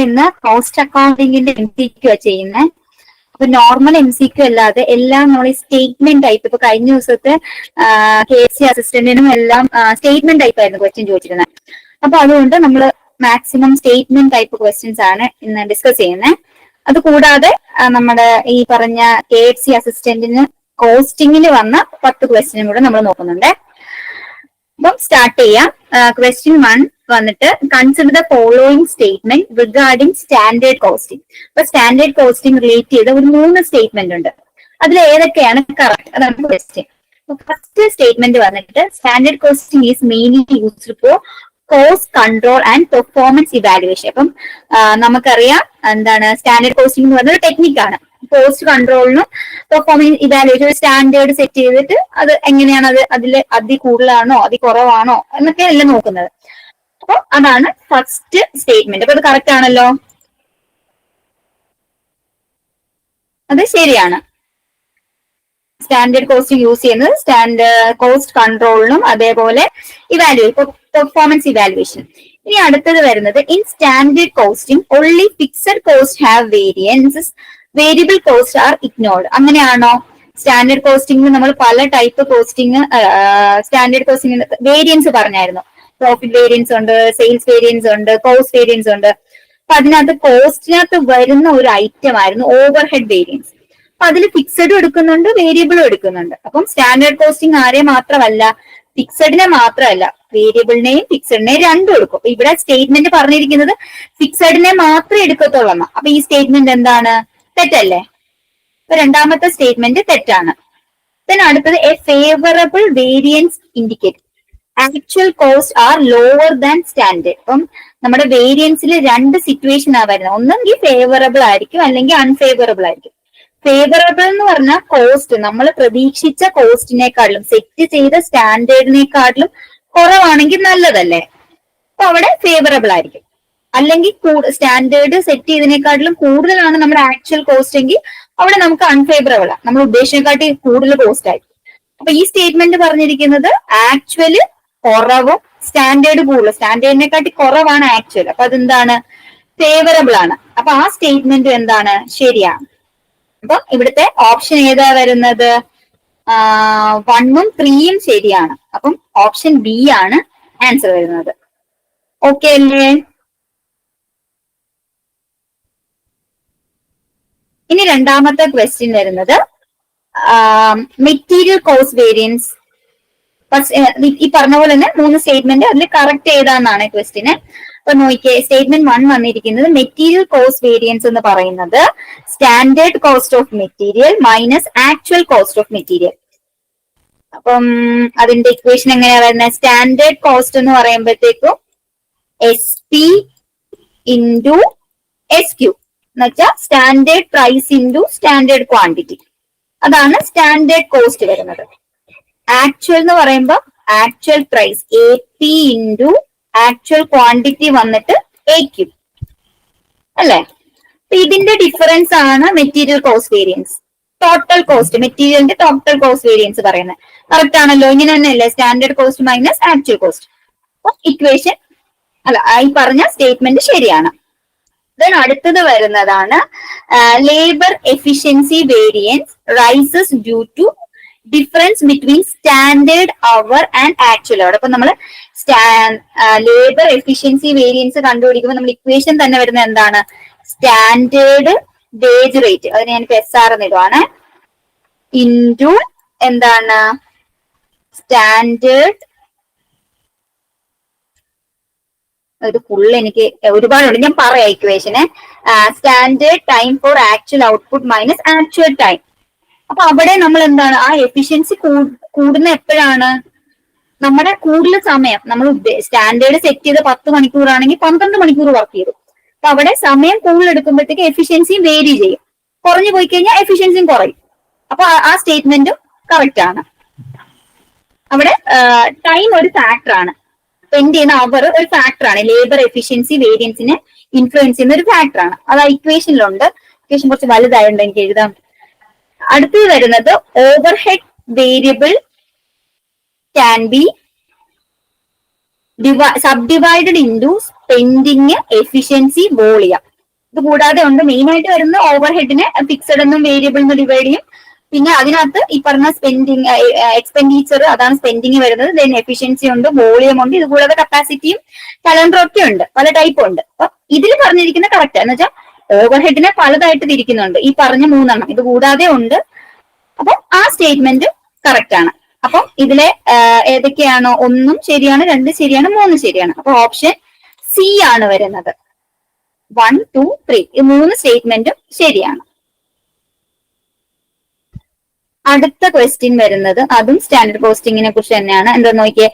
ഇന്ന് cost അക്കൗണ്ടിങ്ങിന്റെ MCQ ചെയ്യുന്നത്. അപ്പൊ നോർമൽ MCQ അല്ലാതെ എല്ലാം നമ്മൾ സ്റ്റേറ്റ്മെന്റ് ടൈപ്പ്, ഇപ്പൊ കഴിഞ്ഞ ദിവസത്തെ KFC അസിസ്റ്റന്റിനും എല്ലാം സ്റ്റേറ്റ്മെന്റ് ടൈപ്പ് ആയിരുന്നു ക്വസ്റ്റ്യൻ ചോദിച്ചിരുന്നത്. അപ്പൊ അതുകൊണ്ട് നമ്മൾ മാക്സിമം സ്റ്റേറ്റ്മെന്റ് ടൈപ്പ് ക്വസ്റ്റ്യൻസ് ആണ് ഇന്ന് ഡിസ്കസ് ചെയ്യുന്നത്. അത് കൂടാതെ നമ്മുടെ ഈ പറഞ്ഞ KFC അസിസ്റ്റന്റിന് കോസ്റ്റിംഗിൽ വന്ന 10 ക്വസ്റ്റ്യനും കൂടെ നമ്മൾ നോക്കുന്നുണ്ട്. അപ്പം സ്റ്റാർട്ട് ചെയ്യാം. ക്വസ്റ്റ്യൻ 1 വന്നിട്ട് consider the following statement regarding standard costing. അപ്പൊ സ്റ്റാൻഡേർഡ് കോസ്റ്റിംഗ് റിലേറ്റ് ചെയ്ത ഒരു 3 സ്റ്റേറ്റ്മെന്റ് ഉണ്ട്. അതിൽ ഏതൊക്കെയാണ് കറക്റ്റ്? അതാണ് ക്വസ്റ്റ്യൻ. ഫസ്റ്റ് സ്റ്റേറ്റ്മെന്റ് വന്നിട്ട് standard costing is mainly used for cost control and performance evaluation. അപ്പം നമുക്കറിയാം എന്താണ് സ്റ്റാൻഡേർഡ് കോസ്റ്റിംഗ് എന്ന് പറഞ്ഞ ഒരു ടെക്നിക്കാണ്. കോസ്റ്റ് കൺട്രോളിനും പെർഫോമൻസ് ഇവാലുവേഷൻ ഒരു സ്റ്റാൻഡേർഡ് സെറ്റ് ചെയ്തിട്ട് അത് എങ്ങനെയാണ് അതിൽ കൂടുതലാണോ അതിൽ കുറവാണോ എന്നൊക്കെ എല്ലാം നോക്കുന്നത്. അപ്പൊ അതാണ് ഫസ്റ്റ് സ്റ്റേറ്റ്മെന്റ്. അപ്പൊ അത് കറക്റ്റ് ആണല്ലോ, അത് ശരിയാണ്. സ്റ്റാൻഡേർഡ് കോസ്റ്റിംഗ് യൂസ് ചെയ്യുന്നത് സ്റ്റാൻഡേർഡ് കോസ്റ്റ് കൺട്രോളിനും അതേപോലെ പെർഫോമൻസ് ഇവാലുവേഷൻ. ഇനി അടുത്തത് വരുന്നത് in standard costing only fixed cost have variances, variable cost are ignored. അങ്ങനെയാണോ? സ്റ്റാൻഡേർഡ് കോസ്റ്റിംഗ് നമ്മൾ പല type costing, standard costing variance പറഞ്ഞായിരുന്നു. പ്രോഫിറ്റ് വേരിയൻസ് ഉണ്ട്, സെയിൽസ് വേരിയൻസ് ഉണ്ട്, കോസ്റ്റ് വേരിയൻസ് ഉണ്ട്. അപ്പൊ അതിനകത്ത് കോസ്റ്റിനകത്ത് വരുന്ന ഒരു ഐറ്റം ആയിരുന്നു ഓവർ ഹെഡ് വേരിയൻസ്. അപ്പൊ അതിൽ ഫിക്സഡും എടുക്കുന്നുണ്ട്, വേരിയബിളും എടുക്കുന്നുണ്ട്. അപ്പം സ്റ്റാൻഡേർഡ് കോസ്റ്റിംഗ് ആരെ മാത്രമല്ല, ഫിക്സഡിനെ മാത്രമല്ല, വേരിയബിളിനെയും ഫിക്സഡിനെയും രണ്ടും എടുക്കും. ഇവിടെ സ്റ്റേറ്റ്മെന്റ് പറഞ്ഞിരിക്കുന്നത് ഫിക്സഡിനെ മാത്രമേ എടുക്കത്തുള്ളൂ. അപ്പൊ ഈ സ്റ്റേറ്റ്മെന്റ് എന്താണ്? തെറ്റല്ലേ? അപ്പൊ രണ്ടാമത്തെ സ്റ്റേറ്റ്മെന്റ് തെറ്റാണ്. അടുത്തത് a favourable variance indicate actual cost are lower than standard. അപ്പം നമ്മുടെ വേരിയൻസിൽ 2 സിറ്റുവേഷൻ ആ വരുന്നത്. ഒന്നെങ്കിൽ ഫേവറബിൾ ആയിരിക്കും, അല്ലെങ്കിൽ അൺഫേവറബിൾ ആയിരിക്കും. ഫേവറബിൾ എന്ന് പറഞ്ഞാൽ കോസ്റ്റ് നമ്മൾ പ്രതീക്ഷിച്ച കോസ്റ്റിനെക്കാട്ടിലും സെറ്റ് ചെയ്ത സ്റ്റാൻഡേർഡിനെക്കാട്ടിലും കുറവാണെങ്കിൽ നല്ലതല്ലേ? അപ്പൊ അവിടെ ഫേവറബിൾ ആയിരിക്കും. അല്ലെങ്കിൽ സ്റ്റാൻഡേർഡ് സെറ്റ് ചെയ്തതിനെക്കാട്ടിലും കൂടുതലാണ് നമ്മുടെ ആക്ച്വൽ കോസ്റ്റ് എങ്കിൽ അവിടെ നമുക്ക് അൺഫേവറബിൾ ആണ്, നമ്മൾ ഉദ്ദേശിച്ചതിനെക്കാട്ടി കൂടുതൽ കോസ്റ്റ് ആയിരിക്കും. അപ്പൊ ഈ സ്റ്റേറ്റ്മെന്റ് പറഞ്ഞിരിക്കുന്നത് ആക്ച്വല് കുറവും സ്റ്റാൻഡേർഡ് കൂടുതൽ, സ്റ്റാൻഡേർഡിനെക്കാട്ടി കുറവാണ് ആക്ച്വൽ. അപ്പൊ അതെന്താണ്? ഫേവറബിൾ ആണ്. അപ്പൊ ആ സ്റ്റേറ്റ്മെന്റ് എന്താണ്? ശരിയാണ്. അപ്പൊ ഇവിടുത്തെ ഓപ്ഷൻ ഏതാ വരുന്നത്? 1ഉം 3യും ശരിയാണ്. അപ്പം ഓപ്ഷൻ ബി ആണ് ആൻസർ വരുന്നത്. ഓക്കെ അല്ലേ? ഇനി രണ്ടാമത്തെ ക്വസ്റ്റ്യൻ വരുന്നത് മെറ്റീരിയൽ കോസ്റ്റ് വേരിയൻസ്. ഈ പറഞ്ഞ പോലെ തന്നെ 3 സ്റ്റേറ്റ്മെന്റ്, അതിൽ കറക്റ്റ് ഏതാന്നാണ് ക്വസ്റ്റ്യന്. അപ്പൊ നോക്കിയേ, സ്റ്റേറ്റ്മെന്റ് 1 വന്നിരിക്കുന്നത് മെറ്റീരിയൽ കോസ്റ്റ് വേരിയൻസ് എന്ന് പറയുന്നത് standard cost of material minus actual cost of material. അപ്പം അതിന്റെ ഇക്വേഷൻ എങ്ങനെയാ വരുന്നത്? സ്റ്റാൻഡേർഡ് കോസ്റ്റ് എന്ന് പറയുമ്പോഴത്തേക്കും SP ഇൻറ്റു SQ എന്ന് വെച്ചാൽ standard price into standard quantity. അതാണ് സ്റ്റാൻഡേർഡ് കോസ്റ്റ് വരുന്നത്. ആക്ച്വൽ എന്ന് പറയുമ്പോൾ actual price AP into actual quantity വന്നിട്ട് AQ അല്ലേ? അപ്പൊ ഇതിന്റെ ഡിഫറൻസ് ആണ് material cost variance. Total cost, മെറ്റീരിയലിന്റെ ടോട്ടൽ കോസ്റ്റ് വേരിയൻസ് പറയുന്നത് കറക്റ്റ് ആണല്ലോ? ഇങ്ങനെ തന്നെയല്ലേ? Standard cost minus actual cost. അപ്പൊ ഇക്വേഷൻ അല്ല, ഈ പറഞ്ഞ സ്റ്റേറ്റ്മെന്റ് ശരിയാണ്. അടുത്തത് വരുന്നതാണ് labour efficiency variance rises due to difference between standard hour and actual അവർ. അപ്പൊ നമ്മൾ ലേബർ എഫിഷ്യൻസി വേരിയൻസ് കണ്ടുപിടിക്കുമ്പോൾ നമ്മൾ ഇക്വേഷൻ തന്നെ വരുന്നത് എന്താണ്? സ്റ്റാൻഡേർഡ് വേജ് റേറ്റ്, അതിന് ഞാനിപ്പോ SR എന്നിടുവാണ്, ഇൻറ്റു എന്താണ്? സ്റ്റാൻഡേർഡ്, ഇത് ഫുള്ള് എനിക്ക് ഒരുപാടുണ്ട്, ഞാൻ പറയാം ഇക്വേഷന്. Standard time for actual output minus actual time. അപ്പൊ അവിടെ നമ്മൾ എന്താണ്? ആ എഫിഷ്യൻസി കൂടുന്ന എപ്പോഴാണ്? നമ്മുടെ കൂടുതൽ സമയം നമ്മൾ സ്റ്റാൻഡേർഡ് സെറ്റ് ചെയ്ത് 10 മണിക്കൂറാണെങ്കിൽ 12 മണിക്കൂർ വർക്ക് ചെയ്തു. അപ്പൊ അവിടെ സമയം കൂടുതൽ എടുക്കുമ്പോഴത്തേക്ക് എഫിഷ്യൻസിയും വേരി ചെയ്യും. കുറഞ്ഞു പോയി കഴിഞ്ഞാൽ എഫിഷ്യൻസിയും കുറയും. അപ്പൊ ആ സ്റ്റേറ്റ്മെന്റും കറക്റ്റ് ആണ്. അവിടെ ടൈം ഒരു ഫാക്ടർ ആണ്, സ്പെൻഡ് ചെയ്യുന്ന അവർ ഒരു ഫാക്ടർ ആണ്. ലേബർ എഫിഷ്യൻസി വേരിയൻസിനെ ഇൻഫ്ലുവൻസ് ചെയ്യുന്ന ഒരു ഫാക്ടർ ആണ്. അത് ആ ഇക്വേഷനിലുണ്ട്. ഇക്വേഷൻ കുറച്ച് വലുതായതുകൊണ്ട് എനിക്ക് എഴുതാം. അടുത്തത് വരുന്നത് over head variable can be subdivided into spending, efficiency, volume. ഇത് കൂടാതെ ഉണ്ട് മെയിൻ ആയിട്ട് വരുന്ന ഓവർ ഹെഡിനെ ഫിക്സഡ് എന്നും വേരിയബിൾ എന്ന് ഡിവൈഡ് ചെയ്യും. പിന്നെ അതിനകത്ത് ഈ പറഞ്ഞ സ്പെൻഡിങ്, എക്സ്പെൻഡിച്ചർ, അതാണ് സ്പെൻഡിങ് വരുന്നത്. ദെൻ എഫിഷ്യൻസി ഉണ്ട്, വോളിയം ഉണ്ട്, ഇത് കൂടാതെ കപ്പാസിറ്റിയും കലണ്ടറും ഒക്കെ ഉണ്ട്, പല ടൈപ്പ് ഉണ്ട്. അപ്പൊ ഇതിൽ പറഞ്ഞിരിക്കുന്ന കറക്റ്റ് എന്ന് വെച്ചാൽ ഓവർ ഹെഡിനെ പലതായിട്ട് തിരിക്കുന്നുണ്ട്, ഈ പറഞ്ഞ 3 ഇത് കൂടാതെ ഉണ്ട്. അപ്പൊ ആ സ്റ്റേറ്റ്മെന്റ് കറക്റ്റ് ആണ്. അപ്പൊ ഇതിലെ ഏതൊക്കെയാണോ 1 ശരിയാണ്, 2 ശരിയാണ്, 3 ശരിയാണ്. അപ്പൊ ഓപ്ഷൻ സി ആണ് വരുന്നത്. 1, 2, 3 ഈ 3 സ്റ്റേറ്റ്മെന്റും ശരിയാണ്. അടുത്ത ക്വസ്റ്റ്യൻ വരുന്നത് അതും സ്റ്റാൻഡേർഡ് കോസ്റ്റിംഗിനെ കുറിച്ച് തന്നെയാണ്. എന്താ നോക്കിയേ,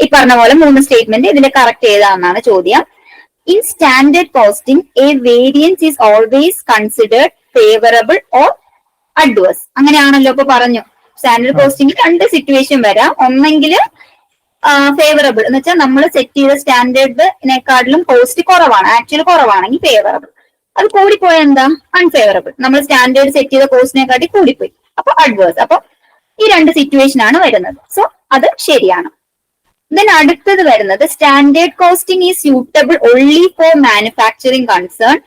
ഈ പറഞ്ഞ പോലെ 3 സ്റ്റേറ്റ്മെന്റ് ഇതിൽ കറക്റ്റ് ഏതാണെന്നാണ് ചോദ്യം. In standard costing a variance is always considered favourable or adverse. അങ്ങനെയാണല്ലോ ഇപ്പൊ പറഞ്ഞു. സ്റ്റാൻഡേർഡ് കോസ്റ്റിംഗ് 2 സിറ്റുവേഷൻ വരാം. ഒന്നെങ്കിൽ ഫേവറബിൾ എന്ന് വെച്ചാൽ നമ്മൾ സെറ്റ് ചെയ്ത സ്റ്റാൻഡേർഡിനെക്കാട്ടിലും കോസ്റ്റ് കുറവാണ്, ആക്ച്വലി കുറവാണെങ്കിൽ ഫേവറബിൾ. അത് കൂടിപ്പോയ എന്താ അൺഫേവറബിൾ, നമ്മൾ സ്റ്റാൻഡേർഡ് സെറ്റ് ചെയ്ത കോസ്റ്റിനെക്കാട്ടി കൂടിപ്പോയി, അപ്പൊ അഡ്വേഴ്സ്. അപ്പൊ ഈ 2 സിറ്റുവേഷൻ ആണ് വരുന്നത്. സോ അത് ശരിയാണ്. ദെൻ അടുത്തത് വരുന്നത് standard costing is suitable only for manufacturing concern,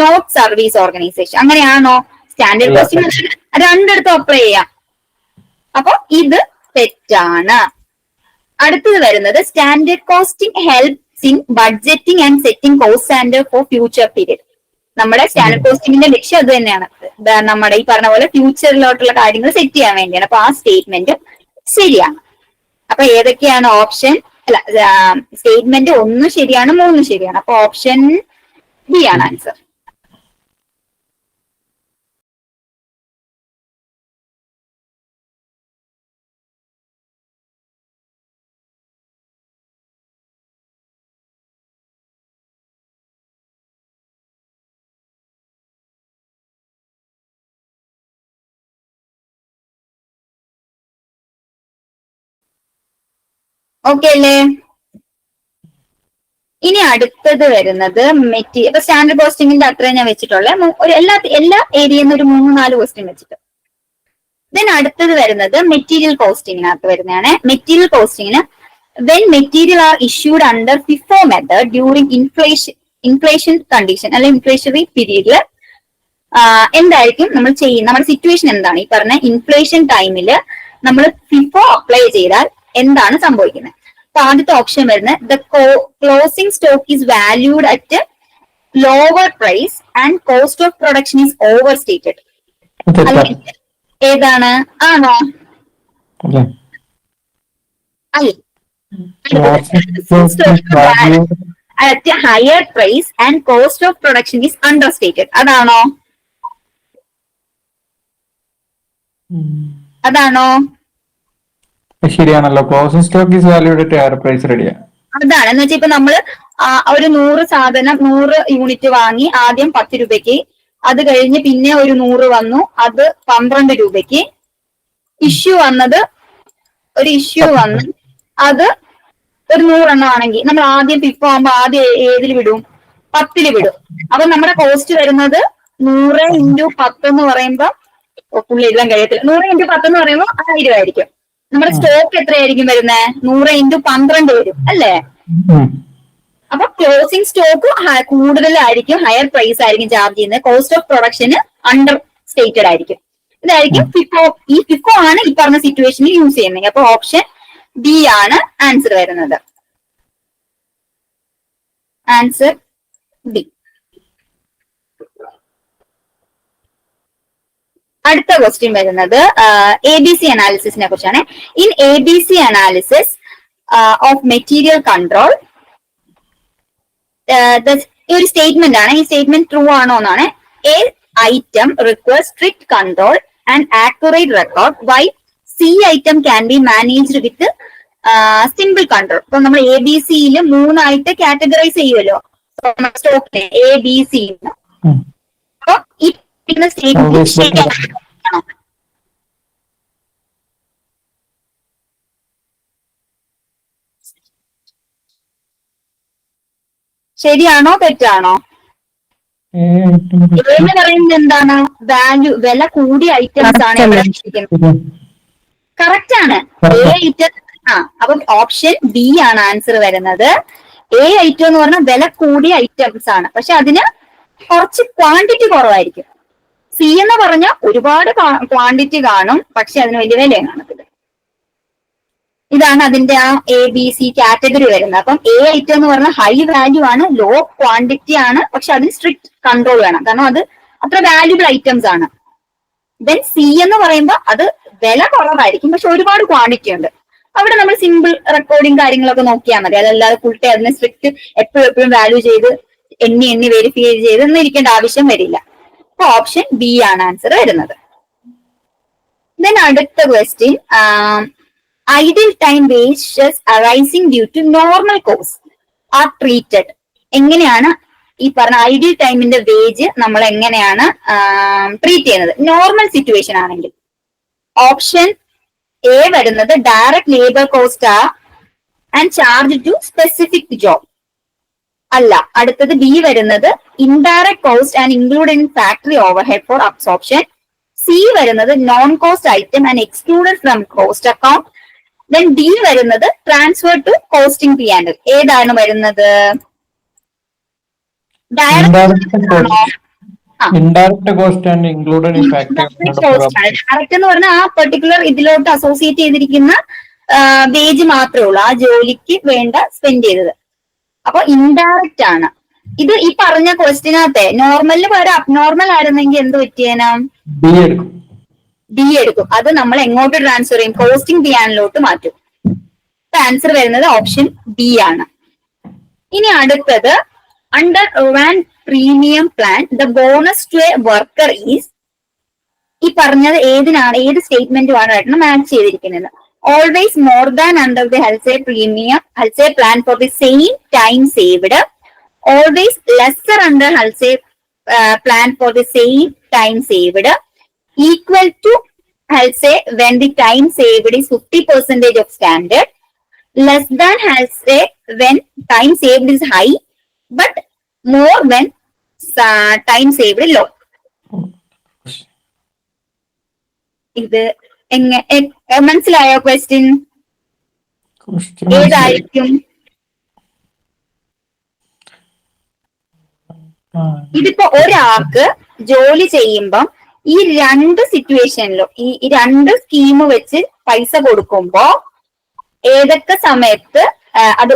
not service organisation. അങ്ങനെയാണോ? സ്റ്റാൻഡേർഡ് കോസ്റ്റിംഗ് 2 അപ്ലൈ ചെയ്യാം. അപ്പൊ ഇത് തെറ്റാണ്. അടുത്തത് വരുന്നത് standard costing helps in budgeting and setting cost standard for future period. നമ്മുടെ സ്റ്റാൻഡേർഡ് കോസ്റ്റിംഗിന്റെ ലക്ഷ്യം അത് തന്നെയാണ്. നമ്മുടെ ഈ പറഞ്ഞ പോലെ ഫ്യൂച്ചറിലോട്ടുള്ള കാര്യങ്ങൾ സെറ്റ് ചെയ്യാൻ വേണ്ടിയാണ്. അപ്പൊ ആ സ്റ്റേറ്റ്മെന്റ് ശരിയാണ്. അപ്പൊ ഏതൊക്കെയാണ് ഓപ്ഷൻ? അല്ല, സ്റ്റേറ്റ്മെന്റ് 1 ശരിയാണ്, 3 ശരിയാണ്. അപ്പൊ ഓപ്ഷൻ ബി ആണ് ആൻസർ. ഓക്കെ അല്ലേ? ഇനി അടുത്തത് വരുന്നത് ഇപ്പൊ സ്റ്റാൻഡേർഡ് കോസ്റ്റിംഗിന്റെ അത്രയും ഞാൻ വെച്ചിട്ടുള്ള എല്ലാ ഏരിയയിൽ നിന്ന് ഒരു 3-4 ക്വസ്റ്റ്യൻ വെച്ചിട്ട്. ദെൻ അടുത്തത് വരുന്നത് മെറ്റീരിയൽ കോസ്റ്റിംഗിനകത്ത് വരുന്നതാണ്. മെറ്റീരിയൽ കോസ്റ്റിംഗിന് when material are issued under FIFO method during inflation condition അല്ലെങ്കിൽ ഇൻഫ്ലേഷണറി പീരീഡില് എന്തായിരിക്കും നമ്മൾ ചെയ്യുന്നത്? നമ്മുടെ സിറ്റുവേഷൻ എന്താണ്? ഈ പറഞ്ഞ ഇൻഫ്ലേഷൻ ടൈമില് നമ്മൾ ഫിഫോ അപ്ലൈ ചെയ്താൽ എന്താണ് സംഭവിക്കുന്നത്? അപ്പൊ ആദ്യത്തെ ഓപ്ഷൻ വരുന്നത് the closing stock is valued at lower price and cost of production is over stated. ഏതാണ്? ആണോ? At higher price and cost of production is under stated. അതാണോ? അതാണോ? ശരിയാണല്ലോ. Closing stock is valued at higher price. റെഡിയാ. അതാണ് എന്ന് വെച്ചാൽ ഇപ്പൊ നമ്മള് ഒരു 100 സാധനം 100 യൂണിറ്റ് വാങ്ങി ആദ്യം 10 രൂപയ്ക്ക്, അത് കഴിഞ്ഞ് പിന്നെ ഒരു 100 വന്നു, അത് 12 രൂപയ്ക്ക്. ഇഷ്യൂ വന്നത് അത് ഒരു 100 എണ്ണം ആണെങ്കിൽ നമ്മൾ ആദ്യം ഫിഫോ ആകുമ്പോ ആദ്യം ഏതിൽ വിടും? 10 വിടും. അപ്പൊ നമ്മുടെ കോസ്റ്റ് വരുന്നത് 100 × 10 എന്ന് പറയുമ്പോ പുള്ളി എഴുതാൻ കഴിയത്തില്ല. 100 × 10 എന്ന് പറയുമ്പോൾ 1000 ആയിരിക്കും. നമ്മുടെ സ്റ്റോക്ക് എത്രയായിരിക്കും വരുന്നത്? 100 × 12 വരും അല്ലേ? അപ്പൊ ക്ലോസിംഗ് സ്റ്റോക്ക് കൂടുതലായിരിക്കും, ഹയർ പ്രൈസ് ആയിരിക്കും ചാർജ് ചെയ്യുന്നത്. Cost of production under stated ആയിരിക്കും. ഇതായിരിക്കും ഫിഫോ. ഈ ഫിഫോ ആണ് ഈ പറഞ്ഞ സിറ്റുവേഷനിൽ യൂസ് ചെയ്യുന്നത്. അപ്പൊ ഓപ്ഷൻ ബി ആണ് ആൻസർ വരുന്നത്. Answer B. അടുത്ത ക്വസ്റ്റ്യൻ വരുന്നത് ABC അനാലിസിസിനെ കുറിച്ചാണ്. In ABC analysis of material control, ഒരു സ്റ്റേറ്റ്മെന്റ് ആണ്. ഈ സ്റ്റേറ്റ്മെന്റ് ട്രൂ ആണോ എന്നാണ്. A item require strict control and accurate record while C item can be managed with simple control. ഇപ്പൊ നമ്മൾ ABCയിൽ 3 കാറ്റഗറൈസ് ചെയ്യുമല്ലോ സ്റ്റോക്കിനെ, ABC. അപ്പൊ ഈ ശരിയാണോ തെറ്റാണോ? എന്ന് പറയുന്നത് എന്താണ്? വാല്യൂ, വില കൂടിയ ഐറ്റംസ് ആണ് ഇവിടെ കറക്റ്റ് ആണ്. അപ്പൊ ഓപ്ഷൻ ബി ആണ് ആൻസർ വരുന്നത്. എ ഐറ്റം എന്ന് പറഞ്ഞാൽ വില കൂടിയ ഐറ്റംസ് ആണ്, പക്ഷെ അതിന് കുറച്ച് ക്വാണ്ടിറ്റി കുറവായിരിക്കും. സി എന്ന് പറഞ്ഞാൽ ഒരുപാട് ക്വാണ്ടിറ്റി കാണും, പക്ഷെ അതിന് വലിയ വിലയും കാണത്തില്ല. ഇതാണ് അതിന്റെ ആ എ ബി സി കാറ്റഗറി വരുന്നത്. അപ്പം എ ഐറ്റം എന്ന് പറഞ്ഞാൽ ഹൈ വാല്യൂ ആണ്, ലോ ക്വാണ്ടിറ്റി ആണ്, പക്ഷെ അതിന് സ്ട്രിക്ട് കൺട്രോൾ വേണം, കാരണം അത് അത്ര വാല്യൂബിൾ ഐറ്റംസ് ആണ്. ദെൻ സി എന്ന് പറയുമ്പോൾ അത് വില കുറവായിരിക്കും, പക്ഷെ ഒരുപാട് ക്വാണ്ടിറ്റി ഉണ്ട്. അവിടെ നമ്മൾ സിമ്പിൾ റെക്കോർഡിങ് കാര്യങ്ങളൊക്കെ നോക്കിയാൽ മതി. അതല്ലാതെ ഫുൾ ടൈം അതിനെ സ്ട്രിക്ട് എപ്പോഴും വാല്യൂ ചെയ്ത് എണ്ണി വെരിഫൈ ചെയ്ത് ഒന്നും ഇരിക്കേണ്ട ആവശ്യം വരില്ല. അപ്പൊ ഓപ്ഷൻ ബി ആണ് ആൻസർ വരുന്നത്. ദെൻ അടുത്ത question, ideal time wages arising due to normal cause are treated. എങ്ങനെയാണ് ഈ പറഞ്ഞ ഐഡിയൽ ടൈമിന്റെ വേജ് നമ്മൾ എങ്ങനെയാണ് ട്രീറ്റ് ചെയ്യുന്നത് നോർമൽ സിറ്റുവേഷൻ ആണെങ്കിൽ? ഓപ്ഷൻ എ വരുന്നത് direct labour cost and charge to specific job. അല്ല, അടുത്തത് ബി വരുന്നത് indirect cost and include in factory overhead for absorption. C വരുന്നത് non cost item and excluded from cost account. Then D വരുന്നത് transfer to costing P and L. ഏതാണ് വരുന്നത്? Indirect cost and included in factory. Direct എന്ന് പറഞ്ഞാൽ ആ particular ഇതിലോട്ട് associate ചെയ്തിരിക്കുന്ന wage മാത്രമേ ഉള്ളൂ, ആ ജോലിക്ക് വേണ്ട സ്പെൻഡ് ചെയ്തത്. അപ്പൊ ഇൻഡയറക്റ്റ് ആണ് ഇത്. ഈ പറഞ്ഞ ക്വസ്റ്റിനകത്തെ നോർമലിന് പകരം അബ്നോർമൽ ആയിരുന്നെങ്കിൽ എന്ത് പറ്റിയേനാ? ഡി എടുക്കും. അത് നമ്മൾ എങ്ങോട്ട് ട്രാൻസ്ഫർ ചെയ്യും? കോസ്റ്റിംഗ് പി ആൻഡിലോട്ട് മാറ്റും. ആൻസർ വരുന്നത് ഓപ്ഷൻ ബി ആണ്. ഇനി അടുത്തത്, under Rowan premium plan the bonus to a worker is. ഈ പറഞ്ഞത് ഏതിനാണ്, ഏത് സ്റ്റേറ്റ്മെന്റുമാണ് മാച്ച് ചെയ്തിരിക്കുന്നത്? Always more than under the health plan for the same time saved. Always lesser under health plan for the same time saved. Equal to health when the time saved is 50% of standard. Less than health when time saved is high, but more when time saved low. ഇത് മനസ്സിലായോ question? ഏതായിരിക്കും? ഇതിപ്പോ ഒരാൾക്ക് ജോലി ചെയ്യുമ്പം ഈ രണ്ട് സിറ്റുവേഷനിലും ഈ രണ്ട് സ്കീം വെച്ച് പൈസ കൊടുക്കുമ്പോ ഏതൊക്കെ സമയത്ത് അത്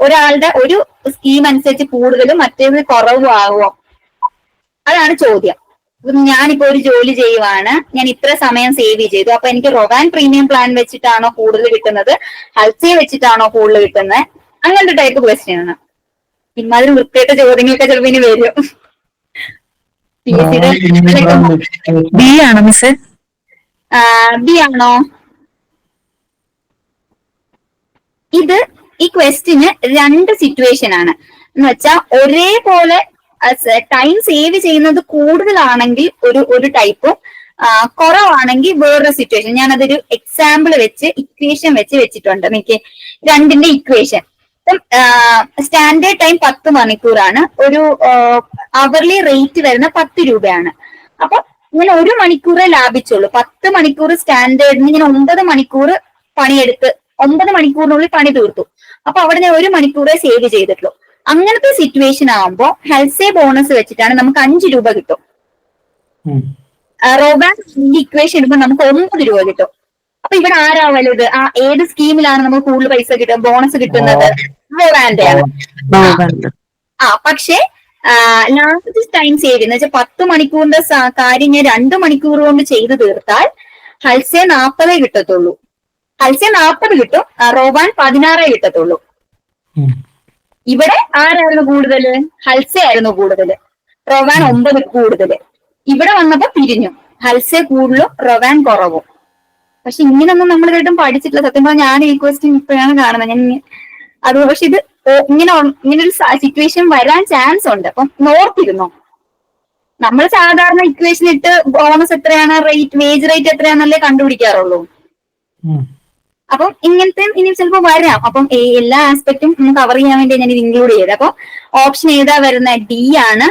ഒരാളുടെ ഒരു സ്കീം അനുസരിച്ച് കൂടുതലും മറ്റേത് കുറവും ആകുമോ? അതാണ് ചോദ്യം. ഞാനിപ്പോ ഒരു ജോലി ചെയ്യുവാണ്, ഞാൻ ഇത്ര സമയം സേവ് ചെയ്തു, അപ്പൊ എനിക്ക് റൊവാൻ പ്രീമിയം പ്ലാൻ വെച്ചിട്ടാണോ കൂടുതൽ കിട്ടുന്നത്, ഹൽസേ വെച്ചിട്ടാണോ കൂടുതൽ കിട്ടുന്നത്? അങ്ങനത്തെ ടൈപ്പ് ക്വസ്റ്റ്യൻ ആണ്. ഇമാതിരി വൃത്തിയായിട്ട് ചോദ്യങ്ങളൊക്കെ ചിലപ്പോ ഇനി വരും. ബി ആണോ മിസ്? ബി ആണോ? ഇത് ഈ ക്വസ്റ്റിന് രണ്ട് സിറ്റുവേഷൻ ആണ്. എന്ന് വെച്ചാൽ ഒരേപോലെ ടൈം സേവ് ചെയ്യുന്നത് കൂടുതലാണെങ്കിൽ ഒരു ടൈപ്പും കുറവാണെങ്കിൽ വേറൊരു സിറ്റുവേഷൻ. ഞാൻ അതൊരു എക്സാമ്പിൾ വെച്ച് ഇക്വേഷൻ വെച്ചിട്ടുണ്ട്. എനിക്ക് രണ്ടിന്റെ ഇക്വേഷൻ. സ്റ്റാൻഡേർഡ് ടൈം 10 മണിക്കൂറാണ്, ഒരു അവർലി റേറ്റ് വരുന്ന 10 രൂപയാണ്. അപ്പൊ ഇങ്ങനെ 1 മണിക്കൂറേ ലാഭിച്ചുള്ളൂ. 10 മണിക്കൂർ സ്റ്റാൻഡേർഡിന് ഇങ്ങനെ 9 മണിക്കൂർ പണിയെടുത്ത് 9 മണിക്കൂറിനുള്ളിൽ പണി തീർത്തു. അപ്പൊ അവിടെ ഞാൻ 1 മണിക്കൂറേ സേവ് ചെയ്തിട്ടുള്ളൂ. അങ്ങനത്തെ സിറ്റുവേഷൻ ആവുമ്പോ ഹെൽസേ ബോണസ് വെച്ചിട്ടാണ് നമുക്ക് 5 രൂപ കിട്ടും. റോബാൻ ഇക്വേഷൻ ഇടുമ്പോൾ നമുക്ക് 9 രൂപ കിട്ടും. അപ്പൊ ഇവിടെ ആരാ വലുത്? ഏത് സ്കീമിലാണ് നമുക്ക് കൂടുതൽ പൈസ കിട്ടുക, ബോണസ് കിട്ടുന്നത്? റോബാന്റെ ആണ്. പക്ഷേ ലാസ്റ്റ് ടൈം സേവ് എന്ന് വെച്ചാൽ 10 മണിക്കൂറിന്റെ കാര്യം ഞാൻ 2 മണിക്കൂർ കൊണ്ട് ചെയ്തു തീർത്താൽ ഹൽസേ 40 കിട്ടത്തുള്ളൂ. ഹൽസേ 40 കിട്ടും, റോബാൻ 16 കിട്ടത്തുള്ളൂ. ഇവിടെ ആരായിരുന്നു കൂടുതല്? ഹൽസേ ആയിരുന്നു കൂടുതല്, റൊവാൻ 9 കൂടുതല്. ഇവിടെ വന്നപ്പോ പിരിഞ്ഞു, ഹൽസേ കൂടുതലും റൊവാൻ കുറവും. പക്ഷെ ഇങ്ങനൊന്നും നമ്മൾ കേട്ടും പഠിച്ചിട്ടില്ല. സത്യം പറഞ്ഞാൽ ഞാൻ ഈ ക്വസ്റ്റ്യൻ ഇപ്പോഴാണ് കാണുന്നത്. ഞാൻ അത് പക്ഷെ ഇത് ഇങ്ങനൊരു സിറ്റുവേഷൻ വരാൻ ചാൻസ് ഉണ്ട്. അപ്പം നോർത്തിരുന്നോ? നമ്മൾ സാധാരണ ഇക്വേഷൻ ഇട്ട് ബോണസ് എത്രയാണ്, വേജ് റേറ്റ് എത്രയാണെന്നല്ലേ കണ്ടുപിടിക്കാറുള്ളൂ. അപ്പം ഇങ്ങനത്തെ ഇനി ചിലപ്പോൾ വരാം. അപ്പം എല്ലാ ആസ്പെക്ടും കവർ ചെയ്യാൻ വേണ്ടി ഞാൻ ഇത് ഇൻക്ലൂഡ് ചെയ്തത്. അപ്പൊ ഓപ്ഷൻ ഏതാ വരുന്നത്? ഡി ആണ്.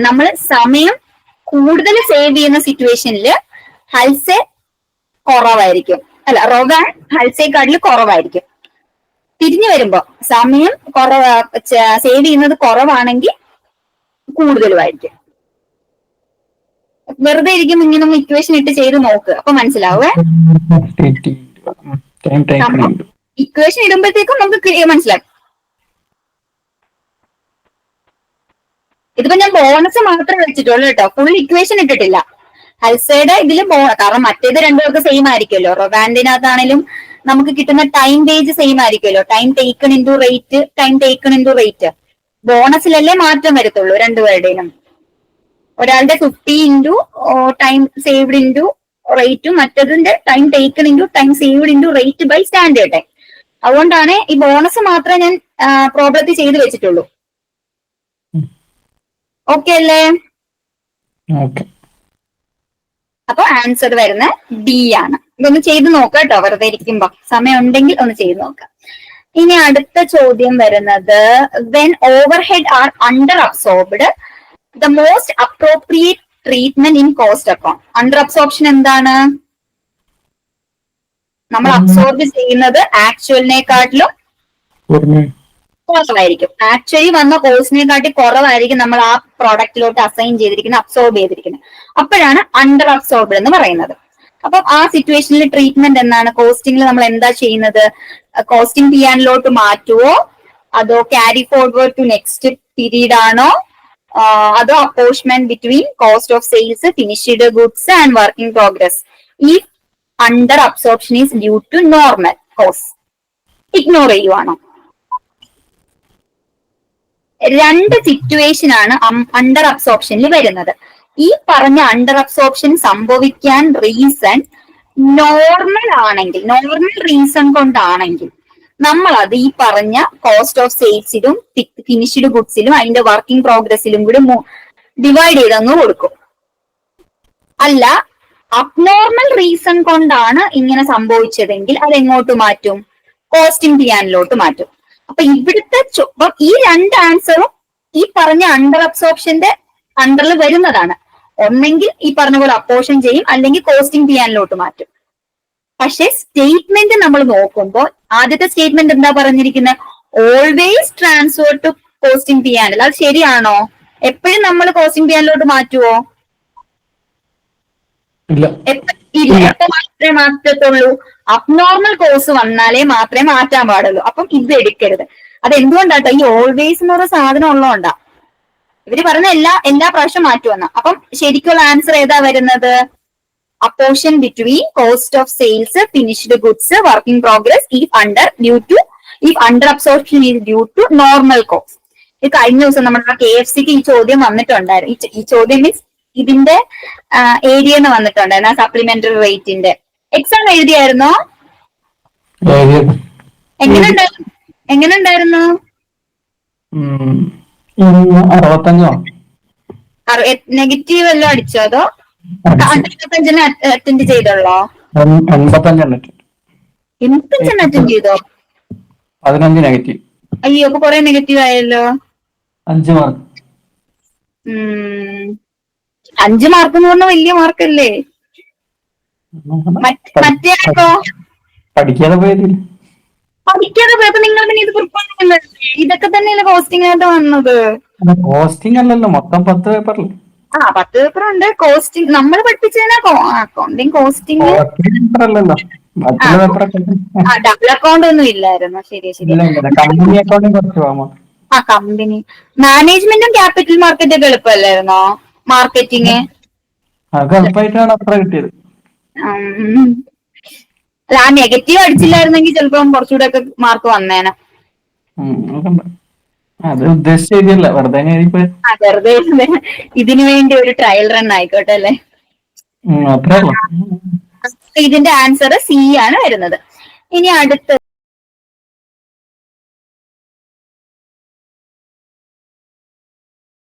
നമ്മൾ സമയം കൂടുതൽ സേവ് ചെയ്യുന്ന സിറ്റുവേഷനിൽ ഹൽസേ കുറവായിരിക്കും, അല്ല റൊവാൻ ഹൽസേക്കാട്ടിൽ കുറവായിരിക്കും. തിരിഞ്ഞു വരുമ്പോ സമയം സേവ് ചെയ്യുന്നത് കുറവാണെങ്കിൽ കൂടുതലുമായിരിക്കും. വെറുതെ ഇരിക്കുമ്പോ ഇങ്ങനെ ഒന്ന് ഇക്വേഷൻ ഇട്ട് ചെയ്ത് നോക്ക്, അപ്പൊ മനസ്സിലാവേ. ഇക്വേഷൻ ഇടുമ്പോഴത്തേക്കും നമുക്ക് മനസ്സിലാക്കും. ഇതിപ്പോ ഞാൻ ബോണസ് മാത്രമേ വെച്ചിട്ടുള്ളൂ കേട്ടോ, ഫുൾ ഇക്വേഷൻ ഇട്ടിട്ടില്ല. ഹൽസയുടെ ഇതില് കാരണം മറ്റേത് രണ്ടുപേർക്ക് സെയിം ആയിരിക്കുമല്ലോ. റൊവാൻഡിനകത്താണേലും നമുക്ക് കിട്ടുന്ന ടൈം വേജ് സെയിം ആയിരിക്കുമല്ലോ. Time taken into rate, time taken into rate. ബോണസിലല്ലേ മാറ്റം വരത്തുള്ളൂ രണ്ടുപേരുടെയും. ഒരാളുടെ 50 ഇൻറ്റു ടൈം സേവ്ഡ് ഇൻറ്റു റേറ്റും മറ്റതിന്റെ time taken into time saved into rate by standard time. അതുകൊണ്ടാണ് ഈ ബോണസ് മാത്രമേ ഞാൻ പ്രോബ്ലത്തിൽ ചെയ്ത് വെച്ചിട്ടുള്ളൂ. ഓക്കെ അല്ലേ? അപ്പൊ ആൻസർ വരുന്ന ഡി ആണ്. ഇതൊന്ന് ചെയ്ത് നോക്കാം കേട്ടോ, വെറുതെ ഇരിക്കുമ്പോ സമയം ഉണ്ടെങ്കിൽ ഒന്ന് ചെയ്ത് നോക്കാം. ഇനി അടുത്ത ചോദ്യം വരുന്നത് when overhead are under absorbed the most appropriate treatment in cost account. Under absorption എന്താണ്? നമ്മൾ അബ്സോർബ് ചെയ്യുന്നത് ആക്ച്വലിനെക്കാട്ടിലും കുറവായിരിക്കും. ആക്ച്വലി വന്ന കോസ്റ്റിനെക്കാട്ടി കുറവായിരിക്കും നമ്മൾ ആ പ്രോഡക്റ്റിലോട്ട് അസൈൻ ചെയ്തിരിക്കുന്നത്, അബ്സോർബ് ചെയ്തിരിക്കുന്നത്. അപ്പോഴാണ് അണ്ടർ അബ്സോർബ്ഡ് എന്ന് പറയുന്നത്. അപ്പൊ ആ സിറ്റുവേഷനിൽ ട്രീറ്റ്മെന്റ് എന്താണ്? കോസ്റ്റിംഗിൽ നമ്മൾ എന്താ ചെയ്യുന്നത്? കോസ്റ്റിംഗ് ചെയ്യാനിലോട്ട് മാറ്റുവോ, അതോ carry forward to next period ആണോ, അതോ apportionment between cost of sales, finished goods and working progress ഈ under absorption is due to normal cost, ignore ചെയ്യുവാണോ? രണ്ട് സിറ്റുവേഷൻ ആണ് അണ്ടർ അബ്സോർപ്ഷനിൽ വരുന്നത്. ഈ പറഞ്ഞ അണ്ടർ അബ്സോർപ്ഷൻ സംഭവിക്കാൻ റീസൺ നോർമൽ ആണെങ്കിൽ, നോർമൽ റീസൺ കൊണ്ടാണെങ്കിൽ നമ്മൾ അത് ഈ പറഞ്ഞ കോസ്റ്റ് ഓഫ് സെയിൽസിലും ഫിനിഷ്ഡ് ഗുഡ്സിലും അതിന്റെ വർക്കിംഗ് പ്രോഗ്രസിലും കൂടി ഡിവൈഡ് ചെയ്തങ്ങ് കൊടുക്കും. അല്ല അബ്നോർമൽ റീസൺ കൊണ്ടാണ് ഇങ്ങനെ സംഭവിച്ചതെങ്കിൽ അത് എങ്ങോട്ട് മാറ്റും? കോസ്റ്റിംഗ് ചെയ്യാനിലോട്ട് മാറ്റും. അപ്പൊ ഇവിടുത്തെ ഈ രണ്ട് ആൻസറും ഈ പറഞ്ഞ അണ്ടർ അബ്സോർപ്ഷന്റെ അണ്ടറിൽ വരുന്നതാണ്. ഒന്നെങ്കിൽ ഈ പറഞ്ഞ പോലെ അപ്പോർഷൻ ചെയ്യും, അല്ലെങ്കിൽ കോസ്റ്റിംഗ് ചെയ്യാനിലോട്ട് മാറ്റും. പക്ഷെ സ്റ്റേറ്റ്മെന്റ് നമ്മൾ നോക്കുമ്പോൾ ആദ്യത്തെ സ്റ്റേറ്റ്മെന്റ് എന്താ പറഞ്ഞിരിക്കുന്നത്? ഓൾവേസ് ട്രാൻസ്ഫർ ടു കോസ്റ്റിംഗ് ചെയ്യാനല്ല. അത് ശരിയാണോ? എപ്പോഴും നമ്മൾ കോസ്റ്റിംഗ് ചെയ്യാനിലോട്ട് മാറ്റുവോ? ഇല്ല. എപ്പോ മാത്രമേ മാറ്റത്തുള്ളൂ? അബ്നോർമൽ കോഴ്സ് വന്നാലേ മാത്രമേ മാറ്റാൻ പാടുള്ളൂ. അപ്പം ഇത് എടുക്കരുത്. അത് എന്തുകൊണ്ടാട്ടോ? ഈ ഓൾവേസ് എന്ന് പറയുന്ന സാധനം ഉള്ളതുകൊണ്ടാ ഇവര് പറഞ്ഞ എല്ലാ പ്രാവശ്യം മാറ്റുമെന്ന. അപ്പം ശരിക്കുള്ള ആൻസർ ഏതാ വരുന്നത്? Apportion between cost of sales, finished goods, working progress if under absorption is due to normal cost. ഇത് കഴിഞ്ഞ ദിവസം നമ്മുടെ KFCക്ക് ഈ ചോദ്യം വന്നിട്ടുണ്ടായിരുന്നു. ഈ ചോദ്യം മീൻസ് ഇതിന്റെ ഏരിയ വന്നിട്ടുണ്ടായിരുന്നു, ആ സപ്ലിമെന്ററി റേറ്റിന്റെ. എക്സാം എഴുതിയായിരുന്നോ? എങ്ങനെയുണ്ടായിരുന്നു? 65 വല്ലതും അടിച്ചോ അതോ 85 അറ്റൻഡ് ചെയ്തോളോ? 85 അറ്റൻഡ് ചെയ്തോ? 15 നെഗറ്റീവ്. അയ്യോ, അപ്പൊ കൊറേ നെഗറ്റീവ് ആയല്ലോ. 5 മാർക്ക്. 5 മാർക്ക് എന്ന് പറഞ്ഞാൽ വലിയ മാർക്കല്ലേ? മറ്റേക്കോ പഠിക്കാതെ പോയതില്ല. പഠിക്കാതെ പോയപ്പോ നിങ്ങൾ പിന്നെ ഇത് പ്രിപ്പയർ ഇതൊക്കെ തന്നെയല്ലേ കോസ്റ്റിംഗ് ആയിട്ട് വന്നത്? കോസ്റ്റിംഗ് അല്ലല്ലോ, മൊത്തം 10 പേപ്പറിൽ. 10 പേപ്പർ ഉണ്ട്. കോസ്റ്റിംഗ് നമ്മൾ പഠിപ്പിച്ചതിനാ അക്കൗണ്ടിങ് കോസ്റ്റിംഗ് അല്ലല്ലോ. ഡബിൾ അക്കൗണ്ട് ഒന്നും ഇല്ലായിരുന്നു. ശരി. കമ്പനി അക്കൗണ്ടിങ് കുറച്ച് പോകാമോ? കമ്പനി മാനേജ്മെന്റും ക്യാപിറ്റൽ മാർക്കറ്റ് ഒക്കെ എളുപ്പമല്ലായിരുന്നോ? മാർക്കറ്റിങ് എളുപ്പമായിട്ടാണ് അത്ര കിട്ടിയത്. അല്ല, ആ നെഗറ്റീവ് അടിച്ചില്ലായിരുന്നെങ്കിൽ ചിലപ്പം കുറച്ചുകൂടെ ഒക്കെ മാർക്ക് വന്നേനെ. അത് ഉദ്ദേശിച്ചില്ല, വെറുതെ ഇതിനു വേണ്ടി ഒരു ട്രയൽ റൺ ആയിക്കോട്ടെ അല്ലേ? അത്രേ ഉള്ളൂ. ഇതിന്റെ ആൻസർ സി ആണ് വരുന്നത്. ഇനി അടുത്ത